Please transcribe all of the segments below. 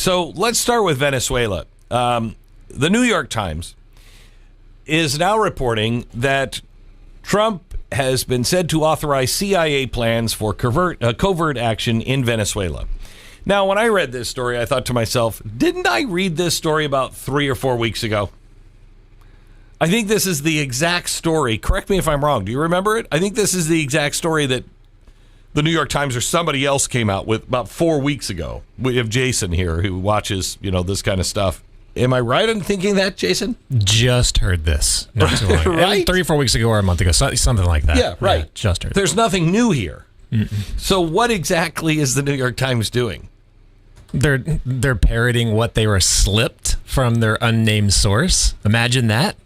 So let's start with Venezuela. The New York Times is now reporting that Trump has been said to authorize CIA plans for covert action in Venezuela. Now, when I read this story, I thought to myself, didn't I read this story about 3 or 4 weeks ago? I think this is the exact story. Correct me if I'm wrong. Do you remember it? I think this is the exact story that the New York Times or somebody else came out with about 4 weeks ago. We have Jason here who watches, this kind of stuff. Am I right in thinking that, Jason? Just heard this not too long ago. Right? 3 or 4 weeks ago or a month ago, something like that. Yeah, right. Yeah, just heard. There's nothing new here. So what exactly is the New York Times doing? They're parroting what they were slipped from their unnamed source. Imagine that.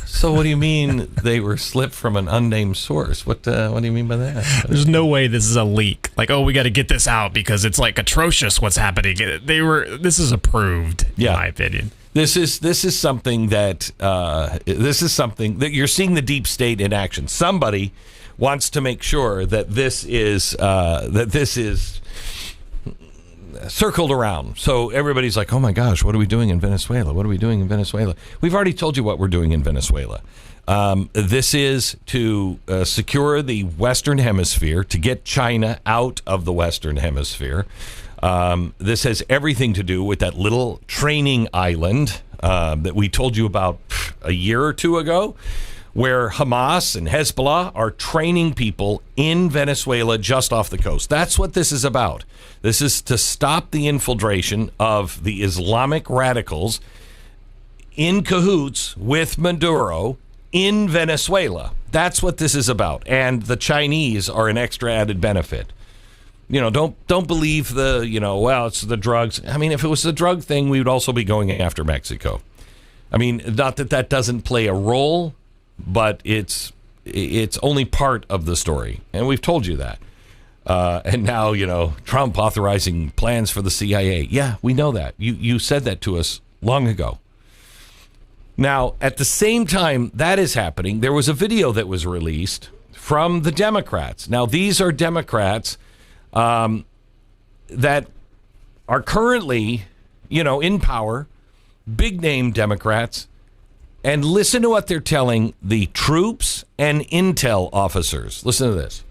So what do you mean they were slipped from an unnamed source? What do you mean by that? There's no way this is a leak. Like, we got to get this out because it's like atrocious what's happening. This is approved, in my opinion. This is something that you're seeing the deep state in action. Somebody wants to make sure that this is circled around. So everybody's like, oh my gosh, what are we doing in Venezuela? What are we doing in Venezuela? We've already told you what we're doing in Venezuela. This is to secure the Western Hemisphere, to get China out of the Western Hemisphere. This has everything to do with that little training island that we told you about a year or two ago, where Hamas and Hezbollah are training people in Venezuela just off the coast. That's what this is about. This is to stop the infiltration of the Islamic radicals in cahoots with Maduro in Venezuela. That's what this is about. And the Chinese are an extra added benefit. Don't believe it's the drugs. I mean, if it was the drug thing, we would also be going after Mexico. I mean, not that doesn't play a role, but it's only part of the story, and we've told you that. And now, Trump authorizing plans for the CIA. Yeah, we know that. You said that to us long ago. Now, at the same time that is happening, there was a video that was released from the Democrats. Now, these are Democrats that are currently, in power, big-name Democrats. And listen to what they're telling the troops and intel officers. Listen to this.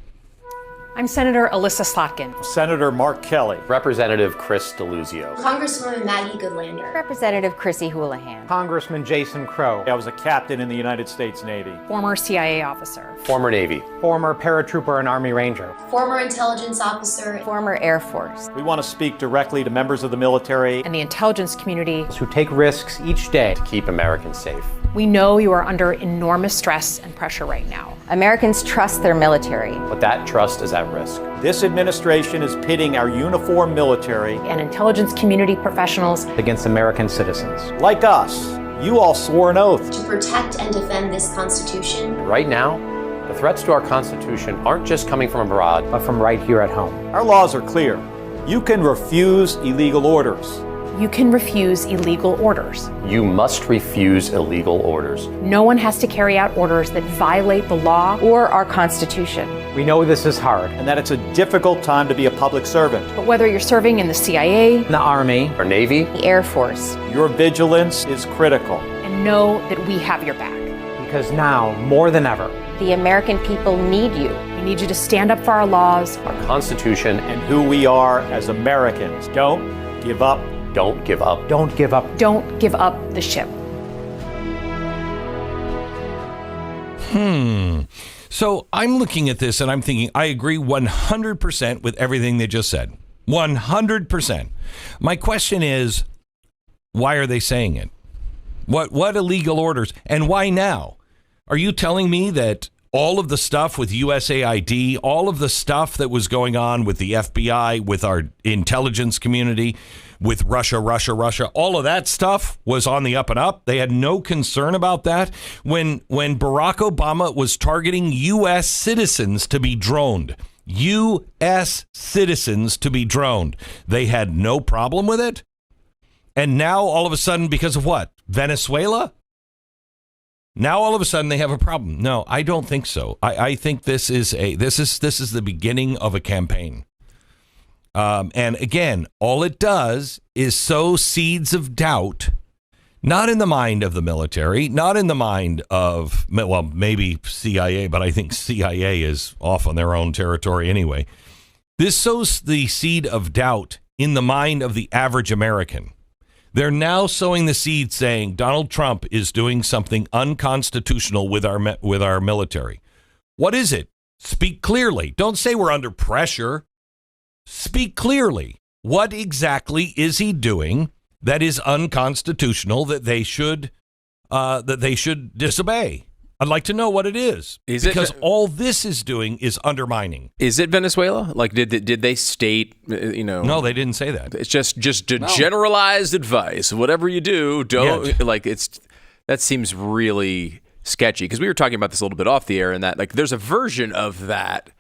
I'm Senator Alyssa Slotkin. Senator Mark Kelly. Representative Chris Deluzio. Congresswoman Maggie Goodlander. Representative Chrissy Houlihan. Congressman Jason Crow. I was a captain in the United States Navy. Former CIA officer. Former Navy. Former paratrooper and Army Ranger. Former intelligence officer. Former Air Force. We want to speak directly to members of the military and the intelligence community who take risks each day to keep Americans safe. We know you are under enormous stress and pressure right now. Americans trust their military. But that trust is at risk. This administration is pitting our uniformed military and intelligence community professionals against American citizens. Like us. You all swore an oath to protect and defend this Constitution. Right now, the threats to our Constitution aren't just coming from abroad, but from right here at home. Our laws are clear. You can refuse illegal orders. You can refuse illegal orders. You must refuse illegal orders. No one has to carry out orders that violate the law or our Constitution. We know this is hard and that it's a difficult time to be a public servant. But whether you're serving in the CIA, the Army, or Navy, the Air Force, your vigilance is critical. And know that we have your back. Because now, more than ever, the American people need you. We need you to stand up for our laws, our Constitution, and who we are as Americans. Don't give up. Don't give up. Don't give up. Don't give up the ship. So I'm looking at this and I'm thinking, I agree 100% with everything they just said. 100%. My question is, why are they saying it? What illegal orders? And why now? Are you telling me that all of the stuff with USAID, all of the stuff that was going on with the FBI, with our intelligence community, with Russia, all of that stuff was on the up and up? They had no concern about that. When Barack Obama was targeting U.S. citizens to be droned, U.S. citizens to be droned, they had no problem with it? And now all of a sudden, because of what? Venezuela? Now all of a sudden they have a problem. No, I don't think so. I think this is the beginning of a campaign. And again, all it does is sow seeds of doubt, not in the mind of the military, not in the mind of, well, maybe CIA, but I think CIA is off on their own territory anyway. This sows the seed of doubt in the mind of the average American. They're now sowing the seed saying Donald Trump is doing something unconstitutional with our military. What is it? Speak clearly. Don't say we're under pressure. Speak clearly. What exactly is he doing that is unconstitutional that they should disobey? I'd like to know what it is. Because all this is doing is undermining. Is it Venezuela? Like, did they state, No, they didn't say that. It's just generalized advice. Whatever you do, don't that seems really sketchy. Because we were talking about this a little bit off the air, and that like there's a version of that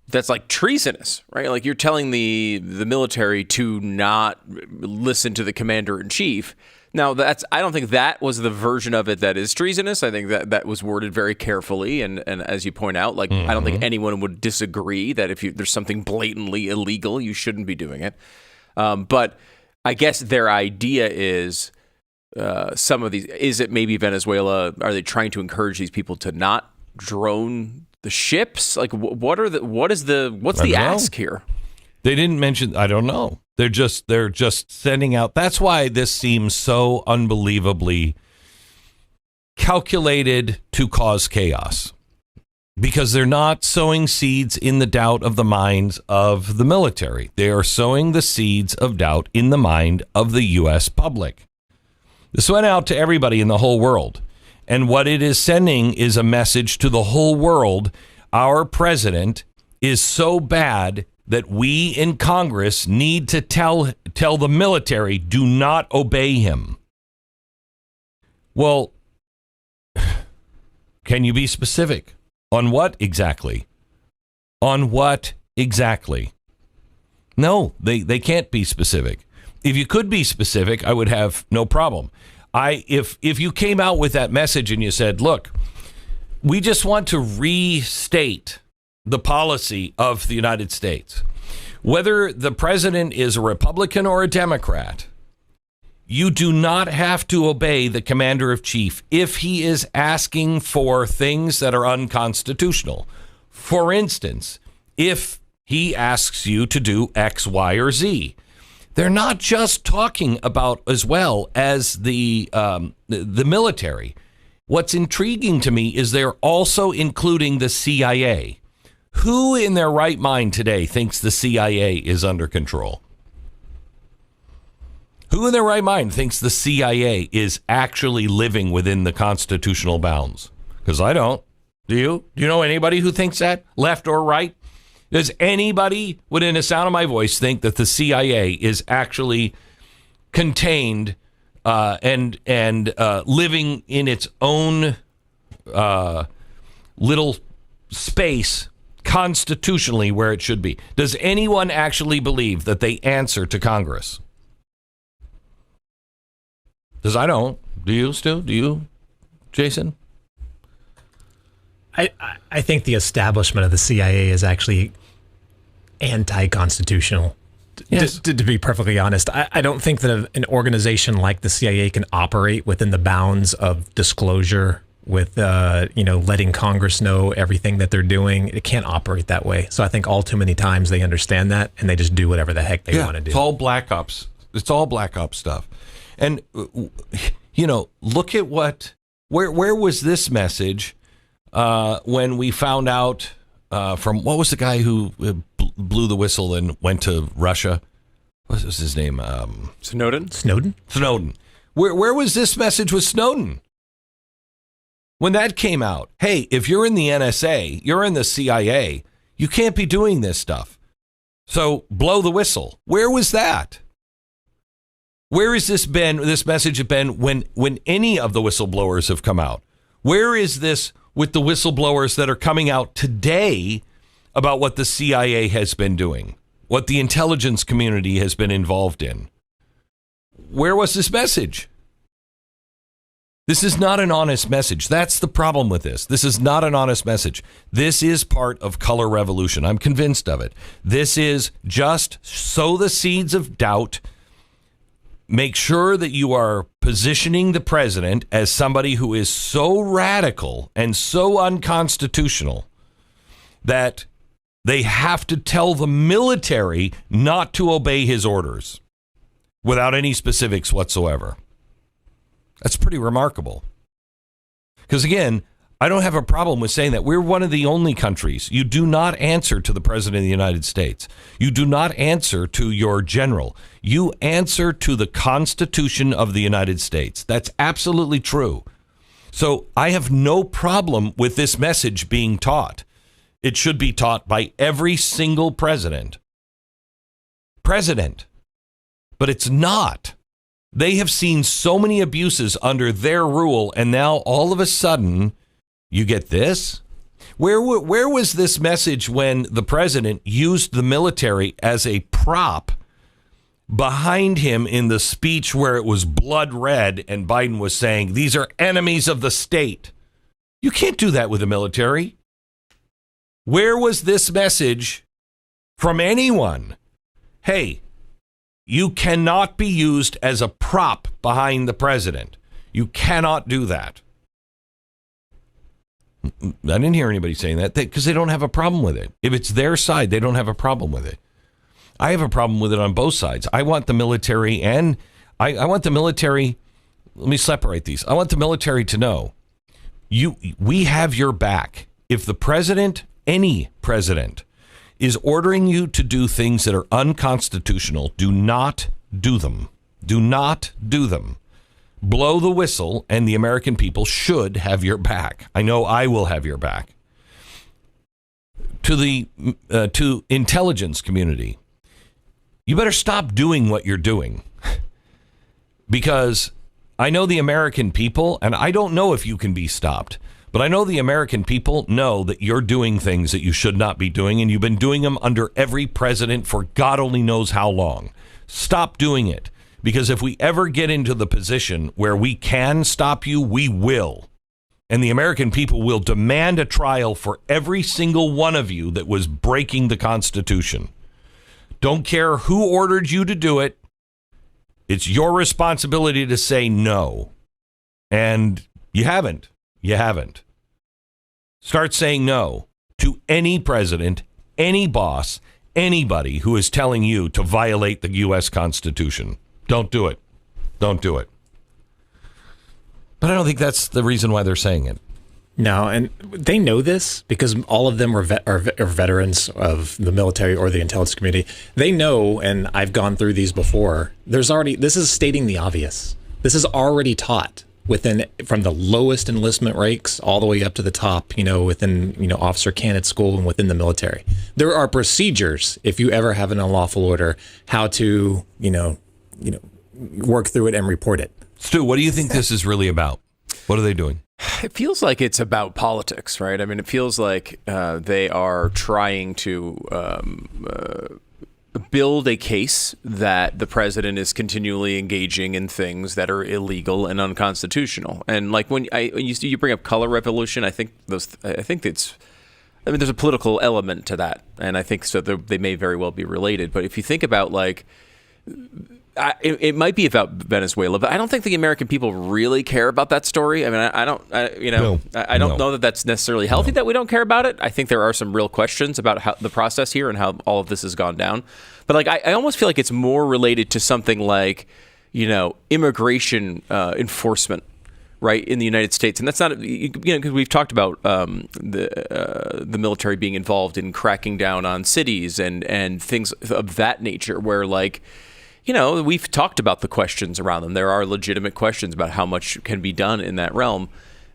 that's like treasonous, right? Like you're telling the military to not listen to the commander in chief. Now, I don't think that was the version of it that is treasonous. I think that was worded very carefully. And as you point out, like, I don't think anyone would disagree that if there's something blatantly illegal, you shouldn't be doing it. But I guess their idea is some of these, is it maybe Venezuela? Are they trying to encourage these people to not drone the ships? Like, what's the ask here? They didn't mention, I don't know. They're just sending out. That's why this seems so unbelievably calculated to cause chaos, because they're not sowing seeds in the doubt of the minds of the military. They are sowing the seeds of doubt in the mind of the U.S. public. This went out to everybody in the whole world. And what it is sending is a message to the whole world. Our president is so bad that we in Congress need to tell the military, do not obey him. Well, can you be specific? On what exactly? On what exactly? No, they can't be specific. If you could be specific, I would have no problem. If you came out with that message and you said, look, we just want to restate the policy of the United States. Whether the president is a Republican or a Democrat, you do not have to obey the commander in chief if he is asking for things that are unconstitutional. For instance, if he asks you to do X, Y, or Z. They're not just talking about as well as the military. What's intriguing to me is they're also including the CIA. Who in their right mind today thinks the CIA is under control? Who in their right mind thinks the CIA is actually living within the constitutional bounds? Because I don't. Do you? Do you know anybody who thinks that, left or right? Does anybody within the sound of my voice think that the CIA is actually contained and living in its own little space constitutionally where it should be? Does anyone actually believe that they answer to Congress? Because I don't. Do you, Stu? Do you, Jason? I think the establishment of the CIA is actually anti-constitutional. Yes. To be perfectly honest, I don't think that an organization like the CIA can operate within the bounds of disclosure with, letting Congress know everything that they're doing. It can't operate that way. So I think all too many times they understand that and they just do whatever the heck they want to do. It's all black ops. It's all black ops stuff. And, look at where was this message when we found out from, what was the guy who blew the whistle and went to Russia? What was his name? Snowden? Snowden. Where was this message with Snowden? When that came out, hey, if you're in the NSA, you're in the CIA, you can't be doing this stuff. So blow the whistle. Where was that? Where has this message been when any of the whistleblowers have come out? Where is this with the whistleblowers that are coming out today about what the CIA has been doing, what the intelligence community has been involved in? Where was this message? This is not an honest message. That's the problem with this. This is not an honest message. This is part of color revolution. I'm convinced of it. This is just sow the seeds of doubt. Make sure that you are positioning the president as somebody who is so radical and so unconstitutional that they have to tell the military not to obey his orders without any specifics whatsoever. That's pretty remarkable. Because again, I don't have a problem with saying that. We're one of the only countries. You do not answer to the President of the United States. You do not answer to your general. You answer to the Constitution of the United States. That's absolutely true. So I have no problem with this message being taught. It should be taught by every single president. But it's not. They have seen so many abuses under their rule, and now all of a sudden, you get this? Where was this message when the president used the military as a prop behind him in the speech where it was blood red and Biden was saying, these are enemies of the state? You can't do that with the military. Where was this message from anyone? Hey, you cannot be used as a prop behind the president. You cannot do that. I didn't hear anybody saying that because they don't have a problem with it. If it's their side, they don't have a problem with it. I have a problem with it on both sides. I want the military and I want the military. Let me separate these. I want the military to know we have your back. If the president, any president, is ordering you to do things that are unconstitutional, do not do them. Do not do them. Blow the whistle, and the American people should have your back. I know I will have your back. To the intelligence community, you better stop doing what you're doing. Because I know the American people, and I don't know if you can be stopped, but I know the American people know that you're doing things that you should not be doing, and you've been doing them under every president for God only knows how long. Stop doing it, because if we ever get into the position where we can stop you, we will. And the American people will demand a trial for every single one of you that was breaking the Constitution. Don't care who ordered you to do it. It's your responsibility to say no. And you haven't. You haven't. Start saying no to any president, any boss, anybody who is telling you to violate the U.S. Constitution. Don't do it. Don't do it. But I don't think that's the reason why they're saying it. No, and they know this because all of them are veterans of the military or the intelligence community. They know, and I've gone through these before, this is stating the obvious. This is already taught from the lowest enlistment ranks all the way up to the top, within, officer candidate school and within the military. There are procedures, if you ever have an unlawful order, how to, work through it and report it. Stu, what do you think this is really about? What are they doing? It feels like it's about politics, right? I mean, it feels like they are trying to build a case that the president is continually engaging in things that are illegal and unconstitutional. And like when you bring up color revolution, I think there's a political element to that, and I think so they may very well be related. But if you think about it might be about Venezuela, but I don't think the American people really care about that story. I mean, I don't know that that's necessarily healthy that we don't care about it. I think there are some real questions about how the process here and how all of this has gone down. But I almost feel like it's more related to something like, immigration enforcement, right, in the United States. And that's not, because we've talked about the military being involved in cracking down on cities and things of that nature where we've talked about the questions around them. There are legitimate questions about how much can be done in that realm.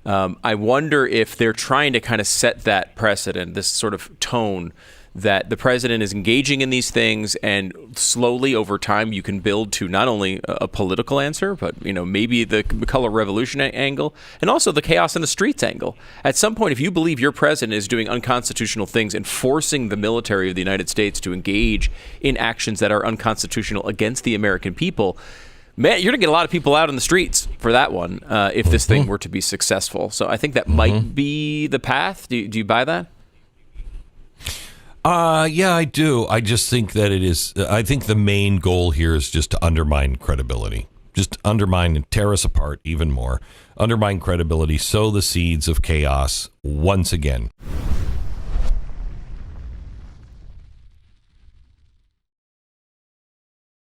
I wonder if they're trying to kind of set that precedent, this sort of tone that the president is engaging in these things, and slowly over time you can build to not only a political answer, but maybe the color revolution angle, and also the chaos in the streets angle. At some point, if you believe your president is doing unconstitutional things and forcing the military of the United States to engage in actions that are unconstitutional against the American people, Man, you're going to get a lot of people out in the streets for that one if this thing were to be successful. So I think that might be the path. Do you buy that? Yeah, I do. I just think that it is. I think the main goal here is just to undermine credibility. Just undermine and tear us apart even more. Undermine credibility, sow the seeds of chaos once again.